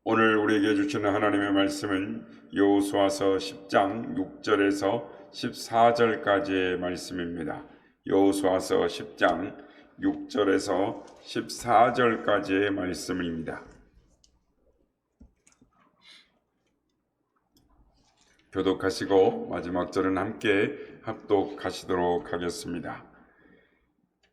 오늘 우리에게 주시는 하나님의 말씀은 여호수아서 10장 6절에서 14절까지의 말씀입니다. 여호수아서 10장 6절에서 14절까지의 말씀입니다. 교독하시고 마지막 절은 함께 합독하시도록 하겠습니다.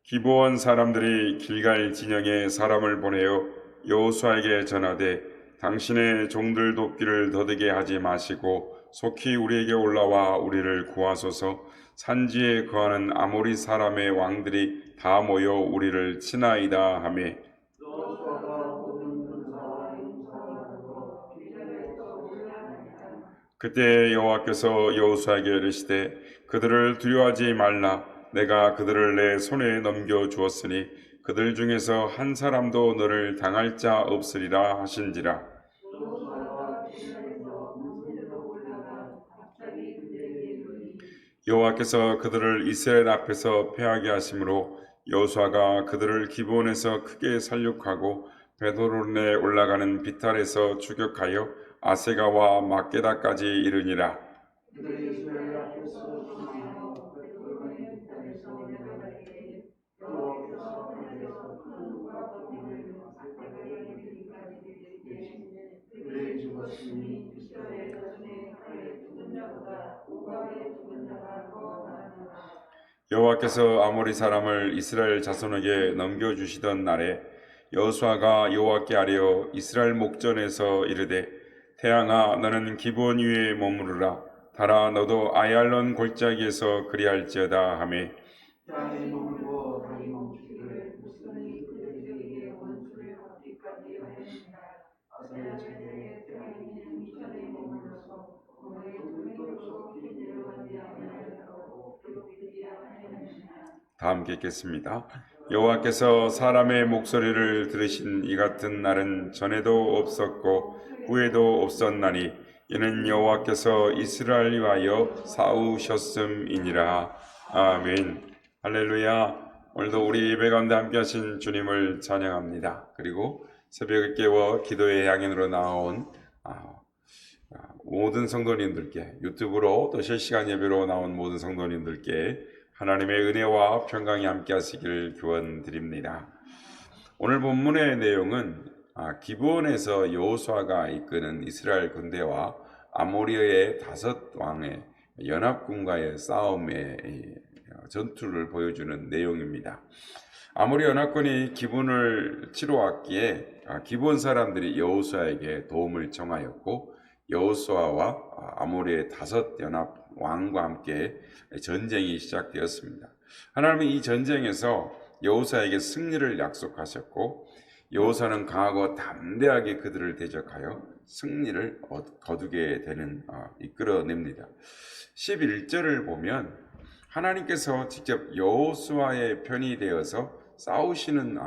기브온 사람들이 길갈 진영에 사람을 보내어 여호수아에게 전하되 당신의 종들 돕기를 더디게 하지 마시고 속히 우리에게 올라와 우리를 구하소서. 산지에 거하는 아모리 사람의 왕들이 다 모여 우리를 치나이다 하며 그때 여호와께서 여호수아에게 이르시되 그들을 두려워하지 말라. 내가 그들을 내 손에 넘겨 주었으니 그들 중에서 한 사람도 너를 당할 자 없으리라 하신지라. 여호와께서 그들을 이스라엘 앞에서 패하게 하심으로 여호수아가 그들을 기브온에서 크게 살육하고 베도론에 올라가는 비탈에서 추격하여 아세가와 막게다까지 이르니라. 여호와께서 아모리 사람을 이스라엘 자손에게 넘겨주시던 날에 여호수아가 여호와께 아뢰어 이스라엘 목전에서 이르되 태양아 너는 기브온 위에 머무르라. 달아 너도 아얄론 골짜기에서 그리할지어다 하매 다 함께 읽겠습니다. 여호와께서 사람의 목소리를 들으신 이 같은 날은 전에도 없었고 후에도 없었나니 이는 여호와께서 이스라엘 위하여 싸우셨음이니라. 아멘. 할렐루야. 오늘도 우리 예배 가운데 함께 하신 주님을 찬양합니다. 그리고 새벽을 깨워 기도의 향연으로 나온 모든 성도님들께, 유튜브로 또 실시간 예배로 나온 모든 성도님들께 하나님의 은혜와 평강이 함께 하시기를 축원드립니다. 오늘 본문의 내용은 기브온에서 여호수아가 이끄는 이스라엘 군대와 아모리의 5왕의 연합군과의 싸움의 전투를 보여주는 내용입니다. 아모리 연합군이 기브온을 치러 왔기에 기브온 사람들이 여호수아에게 도움을 청하였고 여호수아와 아모리의 5 연합 왕과 함께 전쟁이 시작되었습니다. 하나님은 이 전쟁에서 여호수아에게 승리를 약속하셨고 여호수아는 강하고 담대하게 그들을 대적하여 승리를 거두게 되는 이끌어냅니다. 11절을 보면 하나님께서 직접 여호수아의 편이 되어서 싸우시는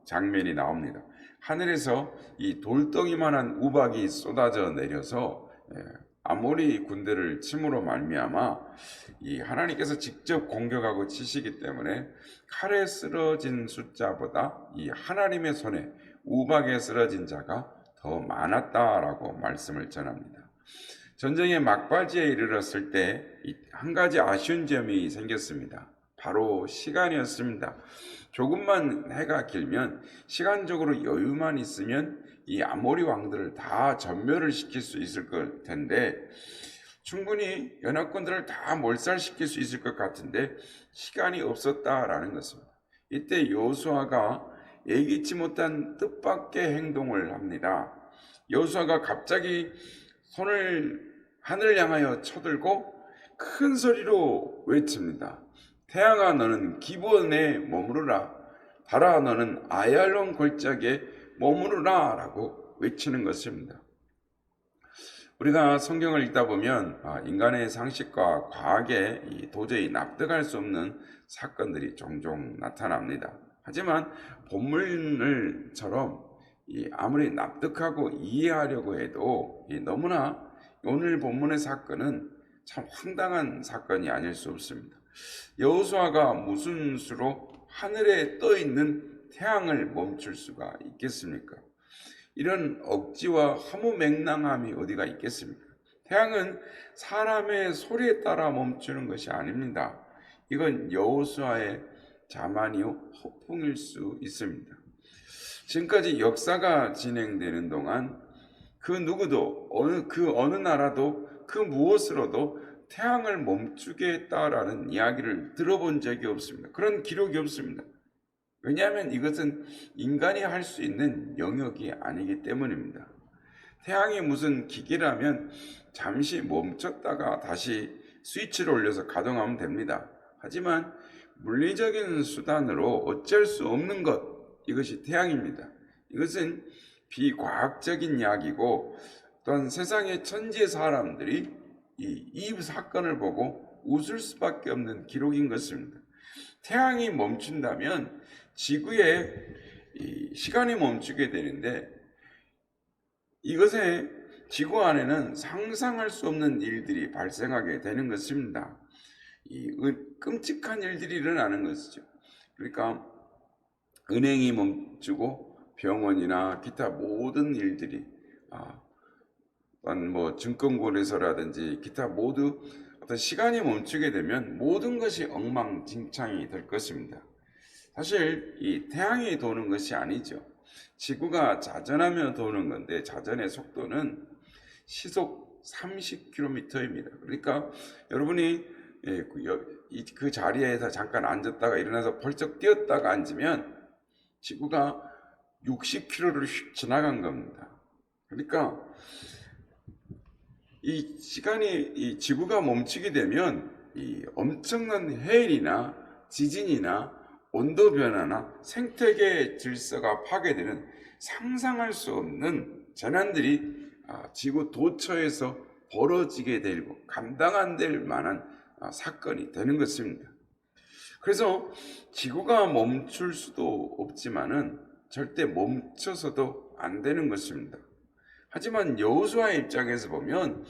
장면이 나옵니다. 하늘에서 이 돌덩이만한 우박이 쏟아져 내려서 아모리 군대를 침으로 말미암아 이 하나님께서 직접 공격하고 치시기 때문에 칼에 쓰러진 숫자보다 이 하나님의 손에 우박에 쓰러진 자가 더 많았다라고 말씀을 전합니다. 전쟁의 막바지에 이르렀을 때 한 가지 아쉬운 점이 생겼습니다. 바로 시간이었습니다. 조금만 해가 길면 시간적으로 여유만 있으면 이 아모리 왕들을 다 전멸을 시킬 수 있을 것 텐데 충분히 연합군들을 다 몰살시킬 수 있을 것 같은데 시간이 없었다라는 것입니다. 이때 여호수아가 예기치 못한 뜻밖의 행동을 합니다. 여호수아가 갑자기 손을 하늘을 향하여 쳐들고 큰 소리로 외칩니다. 태양아 너는 기브온에 머무르라. 달아 너는 아얄론 골짜기에 머무르라 라고 외치는 것입니다. 우리가 성경을 읽다 보면 인간의 상식과 과학에 도저히 납득할 수 없는 사건들이 종종 나타납니다. 하지만 본문을처럼 아무리 납득하고 이해하려고 해도 너무나 오늘 본문의 사건은 참 황당한 사건이 아닐 수 없습니다. 여호수아가 무슨 수로 하늘에 떠 있는 태양을 멈출 수가 있겠습니까? 이런 억지와 허무맹랑함이 어디가 있겠습니까? 태양은 사람의 소리에 따라 멈추는 것이 아닙니다. 이건 여호수아의 자만이요 허풍일 수 있습니다. 지금까지 역사가 진행되는 동안 그 누구도 어느 나라도 그 무엇으로도 태양을 멈추게 했다라는 이야기를 들어본 적이 없습니다. 그런 기록이 없습니다. 왜냐하면 이것은 인간이 할 수 있는 영역이 아니기 때문입니다. 태양이 무슨 기계라면 잠시 멈췄다가 다시 스위치를 올려서 가동하면 됩니다. 하지만 물리적인 수단으로 어쩔 수 없는 것, 이것이 태양입니다. 이것은 비과학적인 이야기고 또한 세상의 천지의 사람들이 이 사건을 보고 웃을 수밖에 없는 기록인 것입니다. 태양이 멈춘다면 지구의 시간이 멈추게 되는데 이것에 지구 안에는 상상할 수 없는 일들이 발생하게 되는 것입니다. 끔찍한 일들이 일어나는 것이죠. 그러니까 은행이 멈추고 병원이나 기타 모든 일들이 증권거래소라든지 기타 모두 어떤 시간이 멈추게 되면 모든 것이 엉망진창이 될 것입니다. 사실 이 태양이 도는 것이 아니죠. 지구가 자전하며 도는 건데 자전의 속도는 시속 30km입니다. 그러니까 여러분이 그 자리에서 잠깐 앉았다가 일어나서 벌쩍 뛰었다가 앉으면 지구가 60km를 지나간 겁니다. 그러니까 이 시간이 지구가 멈추게 되면 이 엄청난 해일이나 지진이나 온도 변화나 생태계 질서가 파괴되는 상상할 수 없는 재난들이 지구 도처에서 벌어지게 되고 감당 안 될 만한 사건이 되는 것입니다. 그래서 지구가 멈출 수도 없지만은 절대 멈춰서도 안 되는 것입니다. 하지만 여호수아의 입장에서 보면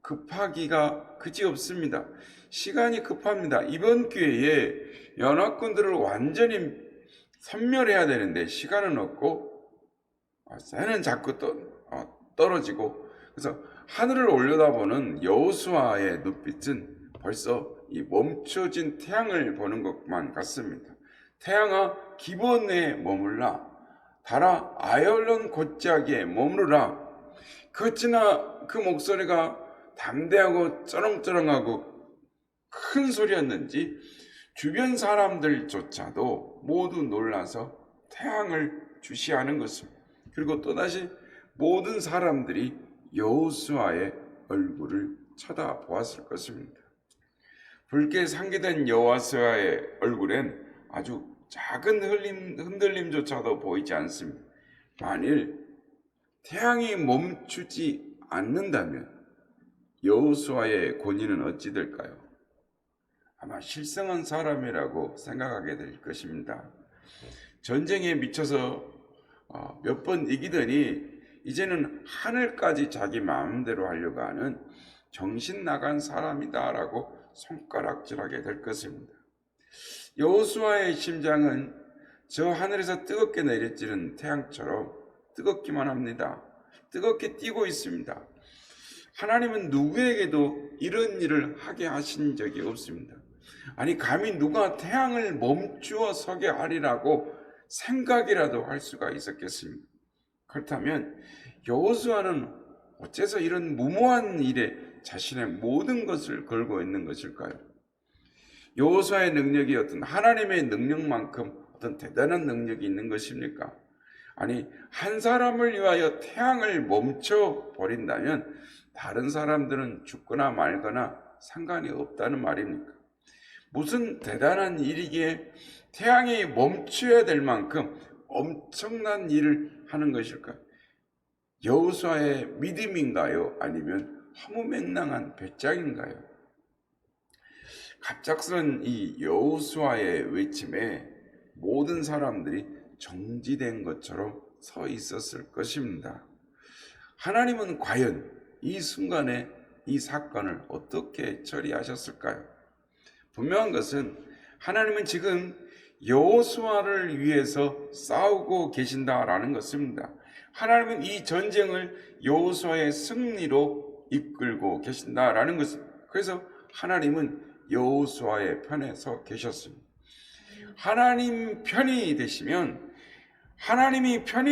급하기가 그지없습니다. 시간이 급합니다. 이번 기회에 연합군들을 완전히 섬멸해야 되는데 시간은 없고 새는 자꾸 떨어지고 그래서 하늘을 올려다보는 여호수아의 눈빛은 벌써 이 멈춰진 태양을 보는 것만 같습니다. 태양아 기본에 머물라, 달아 아열런 골짜기에 머무르라. 그렇지나 그 목소리가 담대하고 쩌렁쩌렁하고 큰 소리였는지 주변 사람들조차도 모두 놀라서 태양을 주시하는 것입니다. 그리고 또다시 모든 사람들이 여호수아의 얼굴을 쳐다보았을 것입니다. 붉게 상기된 여호수아의 얼굴엔 아주 작은 흔들림조차도 보이지 않습니다. 만일 태양이 멈추지 않는다면 여호수아의 권위는 어찌 될까요? 아마 실성한 사람이라고 생각하게 될 것입니다. 전쟁에 미쳐서 몇 번 이기더니 이제는 하늘까지 자기 마음대로 하려고 하는 정신 나간 사람이다라고 손가락질하게 될 것입니다. 여호수아의 심장은 저 하늘에서 뜨겁게 내려지는 태양처럼 뜨겁기만 합니다. 뜨겁게 뛰고 있습니다. 하나님은 누구에게도 이런 일을 하게 하신 적이 없습니다. 아니 감히 누가 태양을 멈추어 서게 하리라고 생각이라도 할 수가 있었겠습니까? 그렇다면 여호수아는 어째서 이런 무모한 일에 자신의 모든 것을 걸고 있는 것일까요? 여호수아의 능력이 어떤 하나님의 능력만큼 어떤 대단한 능력이 있는 것입니까? 아니 한 사람을 위하여 태양을 멈춰 버린다면 다른 사람들은 죽거나 말거나 상관이 없다는 말입니까? 무슨 대단한 일이기에 태양이 멈춰야 될 만큼 엄청난 일을 하는 것일까요? 여호수아의 믿음인가요? 아니면 허무맹랑한 배짱인가요? 갑작스런 이 여호수아의 외침에 모든 사람들이 정지된 것처럼 서 있었을 것입니다. 하나님은 과연 이 순간에 이 사건을 어떻게 처리하셨을까요? 분명한 것은 하나님은 지금 여호수아를 위해서 싸우고 계신다라는 것입니다. 하나님은 이 전쟁을 여호수아의 승리로 이끌고 계신다라는 것입니다. 그래서 하나님은 여호수아의 편에 서 계셨습니다. 하나님이 편이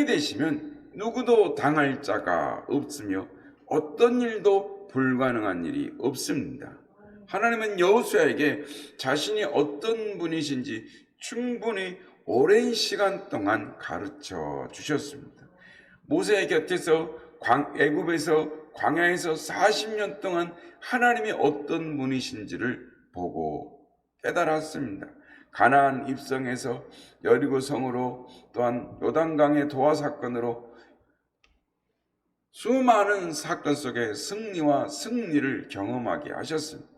되시면 누구도 당할 자가 없으며 어떤 일도 불가능한 일이 없습니다. 하나님은 여호수아에게 자신이 어떤 분이신지 충분히 오랜 시간 동안 가르쳐 주셨습니다. 모세 곁에서 애굽에서 광야에서 40년 동안 하나님이 어떤 분이신지를 보고 깨달았습니다. 가나안 입성에서 여리고 성으로, 또한 요단강의 도화 사건으로 수많은 사건 속에 승리와 승리를 경험하게 하셨습니다.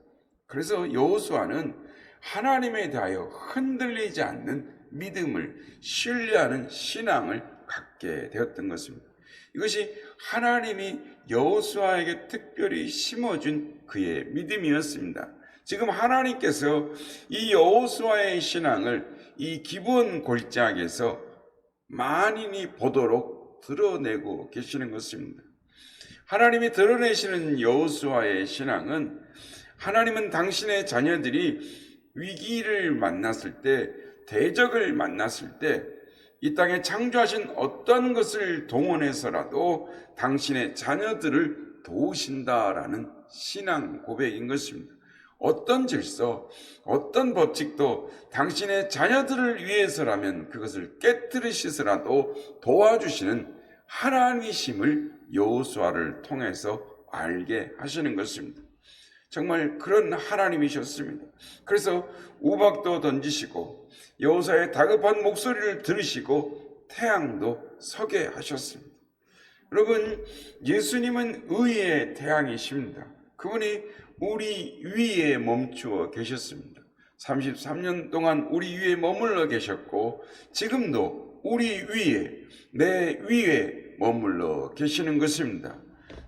그래서 여호수아는 하나님에 대하여 흔들리지 않는 믿음을, 신뢰하는 신앙을 갖게 되었던 것입니다. 이것이 하나님이 여호수아에게 특별히 심어준 그의 믿음이었습니다. 지금 하나님께서 이 여호수아의 신앙을 이 기브온 골짜기에서 만인이 보도록 드러내고 계시는 것입니다. 하나님이 드러내시는 여호수아의 신앙은, 하나님은 당신의 자녀들이 위기를 만났을 때, 대적을 만났을 때 이 땅에 창조하신 어떤 것을 동원해서라도 당신의 자녀들을 도우신다라는 신앙 고백인 것입니다. 어떤 질서, 어떤 법칙도 당신의 자녀들을 위해서라면 그것을 깨뜨리시더라도 도와주시는 하나님이심을 여호수아를 통해서 알게 하시는 것입니다. 정말 그런 하나님이셨습니다. 그래서 우박도 던지시고 여호수아의 다급한 목소리를 들으시고 태양도 서게 하셨습니다. 여러분, 예수님은 의의 태양이십니다. 그분이 우리 위에 멈추어 계셨습니다. 33년 동안 우리 위에 머물러 계셨고 지금도 우리 위에, 내 위에 머물러 계시는 것입니다.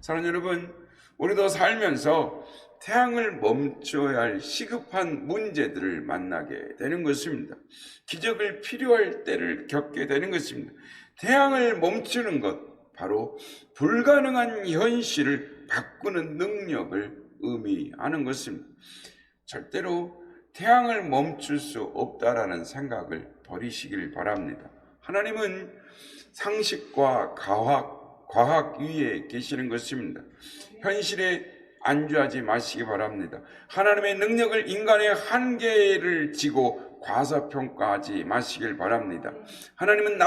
사랑하는 여러분, 우리도 살면서 태양을 멈춰야 할 시급한 문제들을 만나게 되는 것입니다. 기적을 필요할 때를 겪게 되는 것입니다. 태양을 멈추는 것, 바로 불가능한 현실을 바꾸는 능력을 의미하는 것입니다. 절대로 태양을 멈출 수 없다라는 생각을 버리시길 바랍니다. 하나님은 상식과 과학 위에 계시는 것입니다. 현실에 안주하지 마시기 바랍니다. 하나님의 능력을 인간의 한계를 지고 과소평가하지 마시길 바랍니다. 하나님은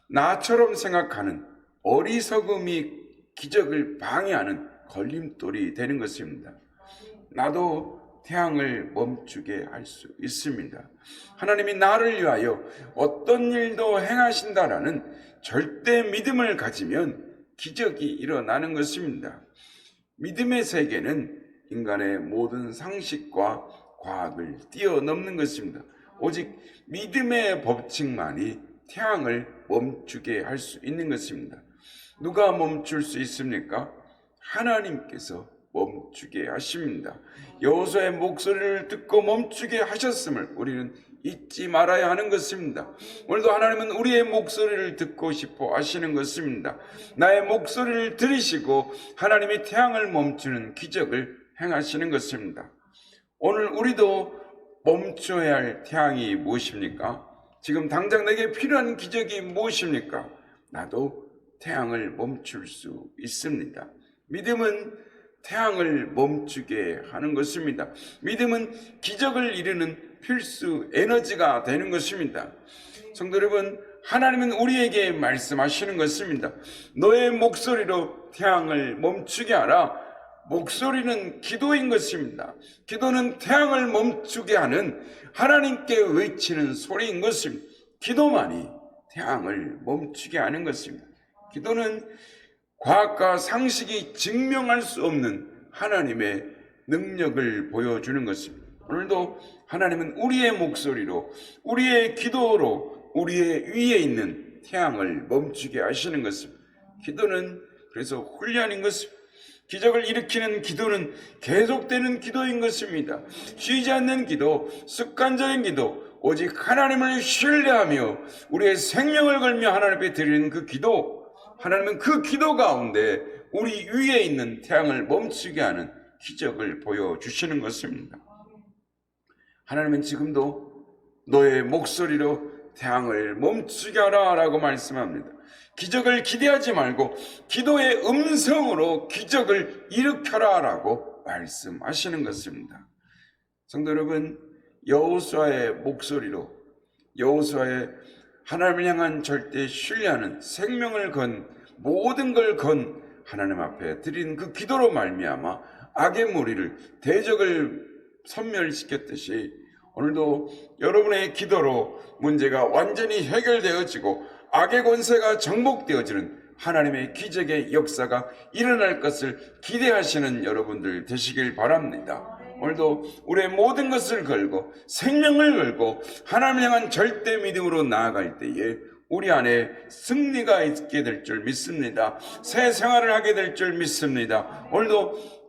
나처럼 생각하는 어리석음이 기적을 방해하는 걸림돌이 되는 것입니다. 나도 태양을 멈추게 할 수 있습니다. 하나님이 나를 위하여 어떤 일도 행하신다라는 절대 믿음을 가지면 기적이 일어나는 것입니다. 믿음의 세계는 인간의 모든 상식과 과학을 뛰어넘는 것입니다. 오직 믿음의 법칙만이 태양을 멈추게 할 수 있는 것입니다. 누가 멈출 수 있습니까? 하나님께서 멈추게 하십니다. 여호수아의 목소리를 듣고 멈추게 하셨음을 우리는 잊지 말아야 하는 것입니다. 오늘도 하나님은 우리의 목소리를 듣고 싶어 하시는 것입니다. 나의 목소리를 들으시고 하나님이 태양을 멈추는 기적을 행하시는 것입니다. 오늘 우리도 멈춰야 할 태양이 무엇입니까? 지금 당장 내게 필요한 기적이 무엇입니까? 나도 태양을 멈출 수 있습니다. 믿음은 태양을 멈추게 하는 것입니다. 믿음은 기적을 이루는 필수 에너지가 되는 것입니다. 성도 여러분, 하나님은 우리에게 말씀하시는 것입니다. 너의 목소리로 태양을 멈추게 하라. 목소리는 기도인 것입니다. 기도는 태양을 멈추게 하는 하나님께 외치는 소리인 것입니다. 기도만이 태양을 멈추게 하는 것입니다. 기도는 과학과 상식이 증명할 수 없는 하나님의 능력을 보여주는 것입니다. 오늘도 하나님은 우리의 목소리로, 우리의 기도로 우리의 위에 있는 태양을 멈추게 하시는 것입니다. 기도는 그래서 훈련인 것입니다. 기적을 일으키는 기도는 계속되는 기도인 것입니다. 쉬지 않는 기도, 습관적인 기도, 오직 하나님을 신뢰하며 우리의 생명을 걸며 하나님 앞에 드리는 그 기도, 하나님은 그 기도 가운데 우리 위에 있는 태양을 멈추게 하는 기적을 보여주시는 것입니다. 하나님은 지금도 너의 목소리로 태양을 멈추게 하라 라고 말씀합니다. 기적을 기대하지 말고 기도의 음성으로 기적을 일으켜라 라고 말씀하시는 것입니다. 성도 여러분, 여호수아의 목소리로, 여호수아의 하나님을 향한 절대 신뢰하는 생명을 건, 모든 걸 건 하나님 앞에 드린 그 기도로 말미암아 악의 무리를, 대적을 섬멸시켰듯이 오늘도 여러분의 기도로 문제가 완전히 해결되어지고 악의 권세가 정복되어지는 하나님의 기적의 역사가 일어날 것을 기대하시는 여러분들 되시길 바랍니다. 오늘도 우리의 모든 것을 걸고 생명을 걸고 하나님을 향한 절대 믿음으로 나아갈 때에 우리 안에 승리가 있게 될 줄 믿습니다. 새 생활을 하게 될 줄 믿습니다. 오늘도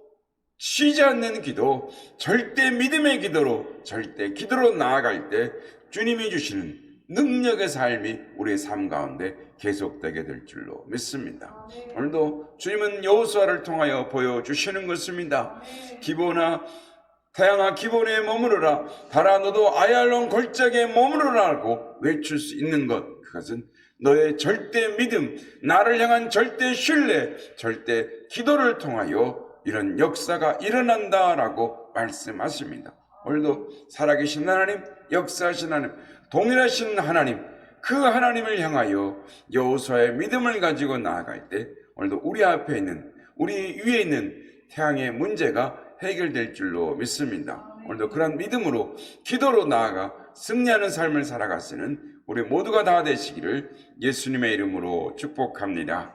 쉬지 않는 기도, 절대 믿음의 기도로, 절대 기도로 나아갈 때 주님이 주시는 능력의 삶이 우리의 삶 가운데 계속되게 될 줄로 믿습니다. 오늘도 주님은 여호수아를 통하여 보여주시는 것입니다. 기본아, 태양아 기본에 머무르라, 달아 너도 아얄론 골짜기에 머무르라고 외칠 수 있는 것, 그것은 너의 절대 믿음, 나를 향한 절대 신뢰, 절대 기도를 통하여 이런 역사가 일어난다라고 말씀하십니다. 오늘도 살아계신 하나님, 역사하신 하나님, 동일하신 하나님, 그 하나님을 향하여 여호수아의 믿음을 가지고 나아갈 때 오늘도 우리 앞에 있는, 우리 위에 있는 태양의 문제가 해결될 줄로 믿습니다. 오늘도 그런 믿음으로 기도로 나아가 승리하는 삶을 살아가시는 우리 모두가 다 되시기를 예수님의 이름으로 축복합니다.